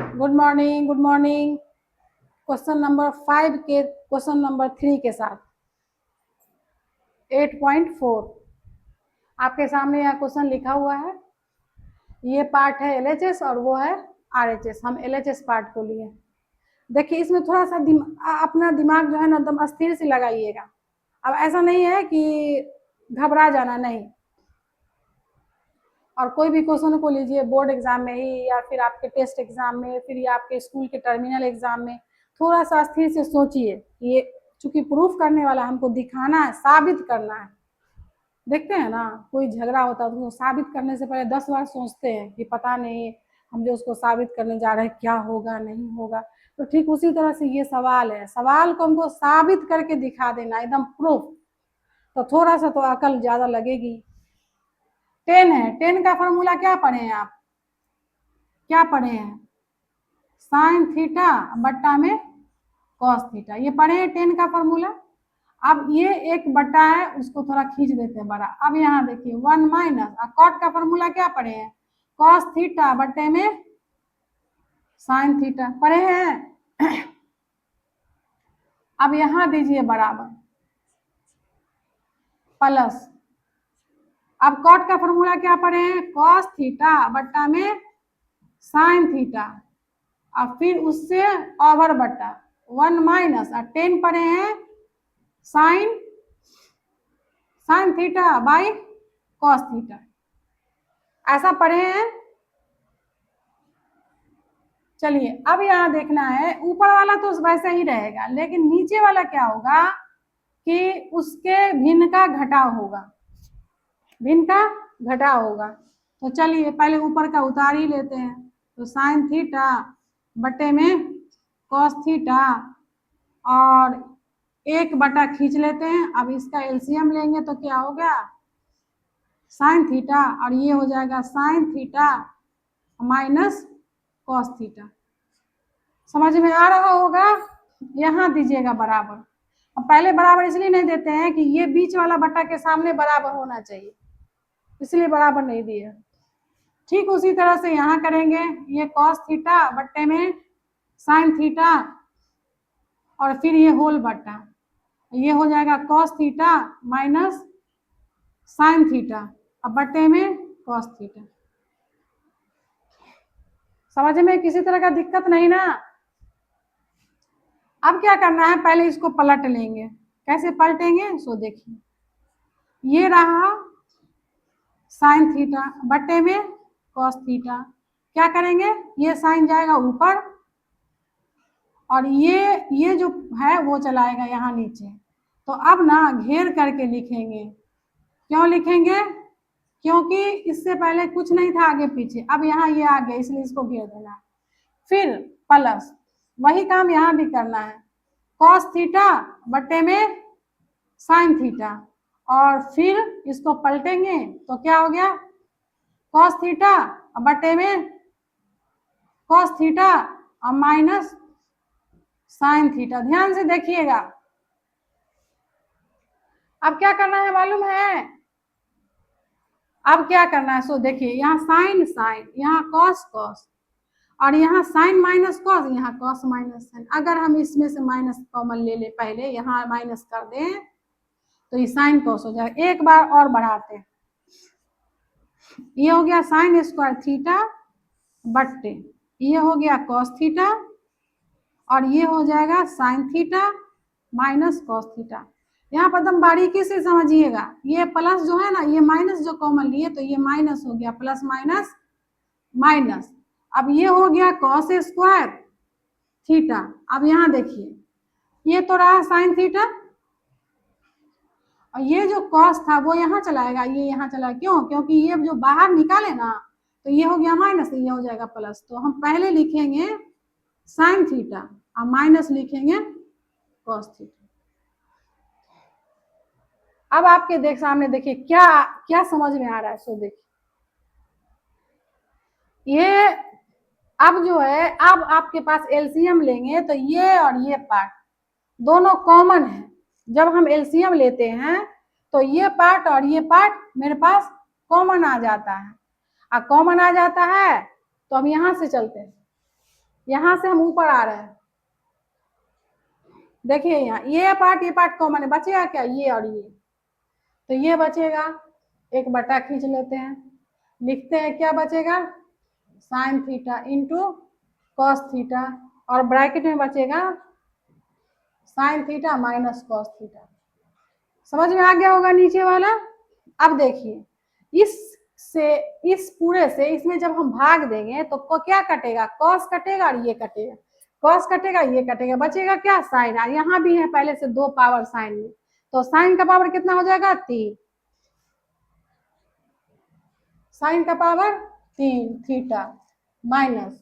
Good morning, good morning. Question number 5 के question number 3 के साथ 8.4 आपके सामने यह क्वेश्चन लिखा हुआ है। ये पार्ट है LHS और वो है RHS। हम LHS पार्ट को लिए। देखिए इसमें थोड़ा सा अपना दिमाग जो है ना एकदम अस्थिर से लगाइएगा। अब ऐसा नहीं है कि घबरा जाना, नहीं। और कोई भी क्वेश्चन को लीजिए बोर्ड एग्जाम में ही या फिर आपके टेस्ट एग्जाम में, फिर या आपके स्कूल के टर्मिनल एग्जाम में, थोड़ा सा स्थिर से सोचिए। ये चूंकि प्रूफ करने वाला हमको दिखाना है, साबित करना है। देखते हैं ना, कोई झगड़ा होता है तो उसको साबित करने से पहले 10 बार सोचते हैं कि पता नहीं हम जो उसको साबित करने जा रहे हैं क्या होगा नहीं होगा। तो ठीक उसी तरह से ये सवाल है, सवाल को हमको साबित करके दिखा देना, एकदम प्रूफ। तो थोड़ा सा तो अकल ज्यादा लगेगी। 10 है, 10 का फॉर्मूला क्या पढ़े हैं आप? क्या पढ़े हैं? साइन थीटा बट्टा में कॉस थीटा, ये पढ़े हैं 10 का फॉर्मूला। अब ये एक बट्टा है, उसको थोड़ा खींच देते हैं बड़ा। अब यहाँ देखिए 1 माइनस, कॉट का फॉर्मूला क्या पढ़े हैं? कॉस थीटा बट्टे में साइन थीटा, पढ़े हैं। अब यहाँ दीजिए बराबर प्लस। अब कॉट का फॉर्मूला क्या पढ़े हैं? कॉस थीटा बट्टा में साइन थीटा, और फिर उससे ओवर बट्टा 1 माइनस, और 10 पढ़े हैं sine theta by cos theta, ऐसा पढ़े हैं। चलिए अब यहाँ देखना है, ऊपर वाला तो वैसे ही रहेगा, लेकिन नीचे वाला क्या होगा कि उसके भिन्न का घटाव होगा, भिन्न का घटाव होगा। तो चलिए पहले ऊपर का उतार ही लेते हैं। तो साइन थीटा बटे में कॉस थीटा, और एक बटा खींच लेते हैं। अब इसका एलसीएम लेंगे तो क्या हो गया? साइन थीटा, और ये हो जाएगा sign theta minus cos theta. समझ में आ रहा होगा? यहाँ दीजिएगा बराबर। अब पहले बराबर इसलिए नहीं देते हैं कि ये बीच वाला बट्टा के सामने बराबर होना चाहिए, इसलिए बराबर नहीं दिए। ठीक उसी तरह से यहाँ करेंगे, ये कॉस थीटा बट्टे में साइन थीटा, और फिर ये होल बट्टा, ये हो जाएगा cos theta minus sine theta, अब बट्टे में कॉस थीटा। समझ में किसी तरह का दिक्कत नहीं ना? अब क्या करना है, पहले इसको पलट लेंगे। कैसे पलटेंगे? सो देखिए, ये रहा साइन थीटा बट्टे में कॉस थीटा। क्या करेंगे? ये साइन जाएगा ऊपर, और ये जो है वो चलाएगा यहाँ नीचे। तो अब ना घेर करके लिखेंगे। क्यों लिखेंगे? क्योंकि इससे पहले कुछ नहीं था आगे पीछे, अब यहाँ ये आ गया, इसलिए इसको घेर देना है। फिर प्लस, वही काम यहाँ भी करना है, कॉस थीटा बट्टे में साइन थीटा, और फिर इसको पलटेंगे तो क्या हो गया? कॉस थीटा बट्टे में कॉस थीटा और माइनस साइन थीटा। ध्यान से देखिएगा। अब क्या करना है मालूम है? अब क्या करना है? सो देखिए, यहाँ साइन साइन, यहाँ कॉस कॉस, और यहाँ साइन माइनस कॉस, यहाँ कॉस माइनस साइन। अगर हम इसमें से माइनस कॉमन ले ले, पहले यहाँ माइनस कर दें तो ये साइन कॉस हो जाएगा। एक बार और बढ़ाते हैं, ये हो गया साइन स्क्वायर थीटा बट्टे, ये हो गया कॉस थीटा, और ये हो जाएगा sign theta minus cos theta. यहाँ पर एकदम बारीकी से समझिएगा, ये प्लस जो है ना, ये माइनस जो कॉमन लिए तो ये माइनस हो गया, प्लस माइनस माइनस। अब ये हो गया कॉस स्क्वायर थीटा। अब यहाँ देखिए, ये तो रहा साइन थीटा, और ये जो कॉस था वो यहाँ चलाएगा, ये यहाँ चलाएगा। क्यों? क्योंकि ये जो बाहर निकाले ना, तो ये हो गया माइनस, ये हो जाएगा प्लस। तो हम पहले लिखेंगे साइन थीटा और माइनस लिखेंगे कॉस थीटा। अब आपके सामने देखिए क्या क्या समझ में आ रहा है। सो देखिए, ये अब जो है, अब आपके पास एलसीएम लेंगे तो ये और ये पार्ट दोनों कॉमन है। जब हम एलसीएम लेते हैं तो ये पार्ट और ये पार्ट मेरे पास कॉमन आ जाता है, और कॉमन आ जाता है तो हम यहाँ से चलते हैं, यहां से हम ऊपर आ रहे हैं, देखिए यहाँ ये पार्ट कॉमन है, बचेगा क्या, ये और ये, तो ये बचेगा, एक बटा खींच लेते हैं, लिखते हैं क्या बचेगा, sign theta into cos theta, और ब्रैकेट में बचेगा sign theta minus cos theta. समझ में आ गया होगा नीचे वाला। अब देखिए इससे, इस पूरे से इसमें जब हम भाग देंगे तो क्या कटेगा, कॉस कटेगा और ये कटेगा, कॉस कटेगा ये कटेगा, बचेगा क्या, साइन। यहाँ भी है पहले से 2 पावर साइन में, तो साइन का पावर कितना हो जाएगा, 3, साइन का पावर 3 थीटा माइनस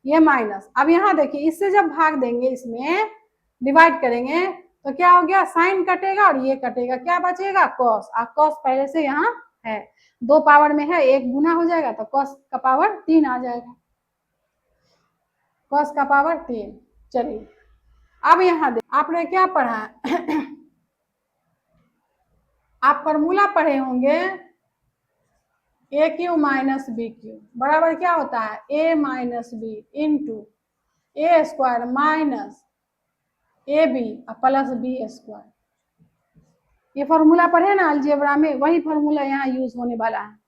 ये माइनस। अब यहाँ देखिए इससे जब भाग देंगे, इसमें डिवाइड करेंगे तो क्या हो गया, साइन कटेगा और ये कटेगा, क्या बचेगा, कॉस। अब कॉस पहले से यहाँ है, 2 पावर में है, 1 गुना हो जाएगा तो कॉस का पावर 3 आ जाएगा, कॉस का पावर 3। चलिए अब यहाँ देख, आपने क्या पढ़ा आप फॉर्मूला पढ़े होंगे a Q minus B cube बराबर क्या होता है, a minus B into A square minus a B plus B square. ये फॉर्मूला पढ़े ना अलजेब्रा में, वही फॉर्मूला यहाँ यूज होने वाला है।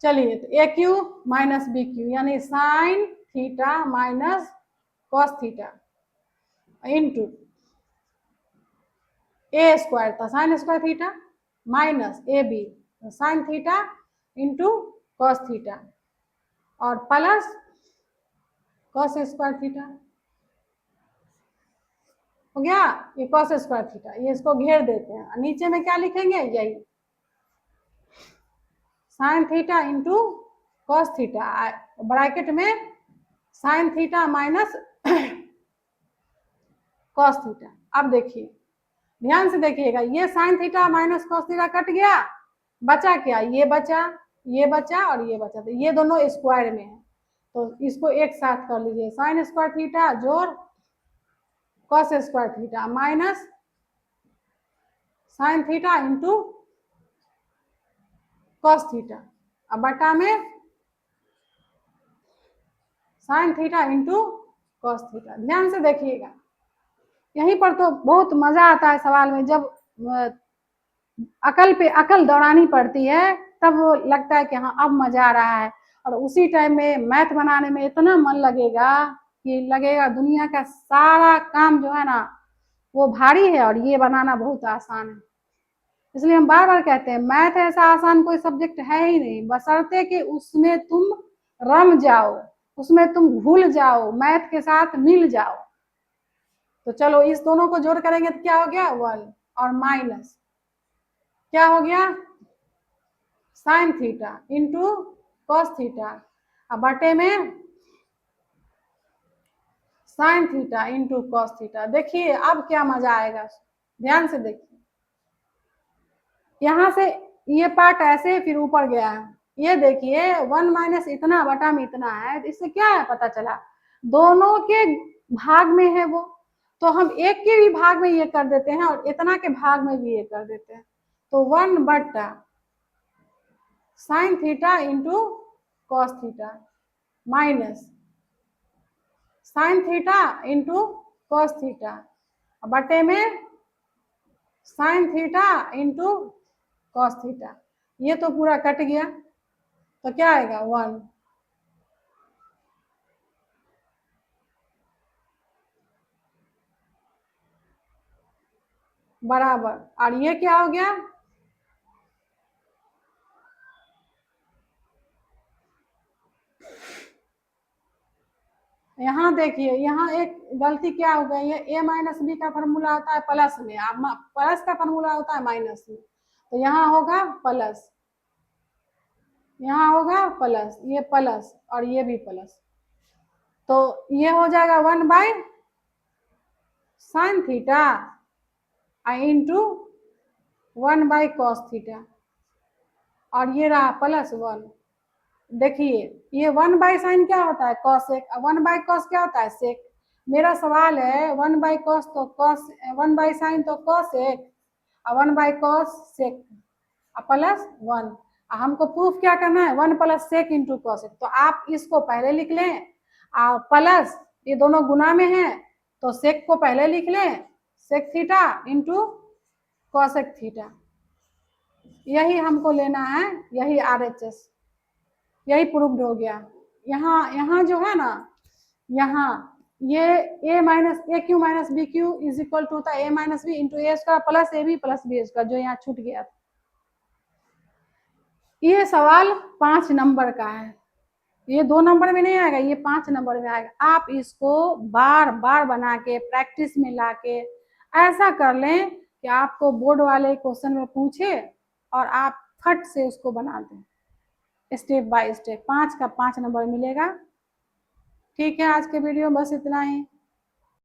चलिए तो a Q minus B cube यानी sine theta minus cos theta into ए स्क्वायर था sine square theta minus a b sine theta into cos theta और प्लस कॉस स्क्वायर थीटा। हो गया, ये कॉस स्क्वायर थीटा, ये इसको घेर देते हैं, नीचे में क्या लिखेंगे, यही sine theta into cos theta, bracket में sine theta minus cos theta. अब देखिए ध्यान से देखिएगा, ये sine theta minus cos theta cut गया, बचा क्या, ये बचा, ये बचा और ये बचा, तो ये दोनों स्क्वायर में है, तो इसको एक साथ कर लीजिए, साइन स्क्वायर थीटा जोड़ cos square theta minus sign theta into cos theta, अब बटा में sine theta into cos theta. ध्यान से देखिएगा, यहीं पर तो बहुत मजा आता है सवाल में, जब अकल पे अकल दौड़ानी पड़ती है तब लगता है कि हाँ अब मजा आ रहा है, और उसी टाइम में मैथ बनाने में इतना मन लगेगा कि लगेगा दुनिया का सारा काम जो है ना वो भारी है और ये बनाना बहुत आसान है। इसलिए हम बार बार कहते हैं मैथ ऐसा आसान कोई सब्जेक्ट है ही नहीं, बशर्ते कि उसमें तुम रम जाओ, उसमें तुम घुल जाओ, मैथ के साथ मिल जाओ। तो चलो इस दोनों को जोड़ करेंगे तो क्या हो गया, 1 और माइनस क्या हो गया, sign theta into cos theta, अब बटे में sine theta into cos theta. देखिए अब क्या मजा आएगा, ध्यान से देखिए, यहां से ये पार्ट ऐसे फिर ऊपर गया है, ये देखिए 1 माइनस इतना बटा में इतना है, इससे क्या है पता चला, दोनों के भाग में है वो, तो हम एक के भी भाग में ये कर देते हैं और इतना के भाग में भी ये कर देते हैं, तो 1 बटा sign theta into cos theta minus sign theta into cos theta बटे में sine theta into cos theta, ये तो पूरा कट गया, तो क्या आएगा 1 बराबर, और ये क्या हो गया, यहाँ देखिए यहाँ एक गलती क्या हो गई है, ए माइनस बी का फॉर्मूला होता है प्लस में, अब प्लस का फॉर्मूला होता है माइनस में, तो यहाँ होगा प्लस, यहाँ होगा प्लस, ये प्लस और ये भी प्लस, तो ये हो जाएगा 1 by sine theta into 1 by cos theta, और ये रहा प्लस 1। देखिए ये 1 बाई साइन क्या होता है, कॉस एक, 1 बाई कॉस क्या होता है, सेक। मेरा सवाल है 1 बाई कॉस तो कॉस, 1 बाई साइन तो कॉस एक, 1 बाई कॉस सेक प्लस 1, हमको प्रूफ क्या करना है, 1 प्लस सेक इंटू कॉस एक, तो आप इसको पहले लिख लें और प्लस ये दोनों गुना में है तो सेक को पहले लिख लें, sec theta into cosec theta, यही हमको लेना है, यही RHS, यही प्रूव्ड हो गया। यहाँ जो है ना, यहाँ ये a minus A Q minus B Q is equal to था a minus B into A square plus A B plus B square, जो यहाँ छूट गया। ये सवाल 5 नंबर का है, ये 2 नंबर में नहीं आएगा, ये 5 नंबर में आएगा। आप इसको बार बार बना के प्रैक्टिस में लाके ऐसा कर लें कि आपको बोर्ड वाले क्वेश्चन में पूछे और आप फट से उसको बना दें, स्टेप बाय स्टेप 5 का 5 नंबर मिलेगा। ठीक है, आज के वीडियो बस इतना ही।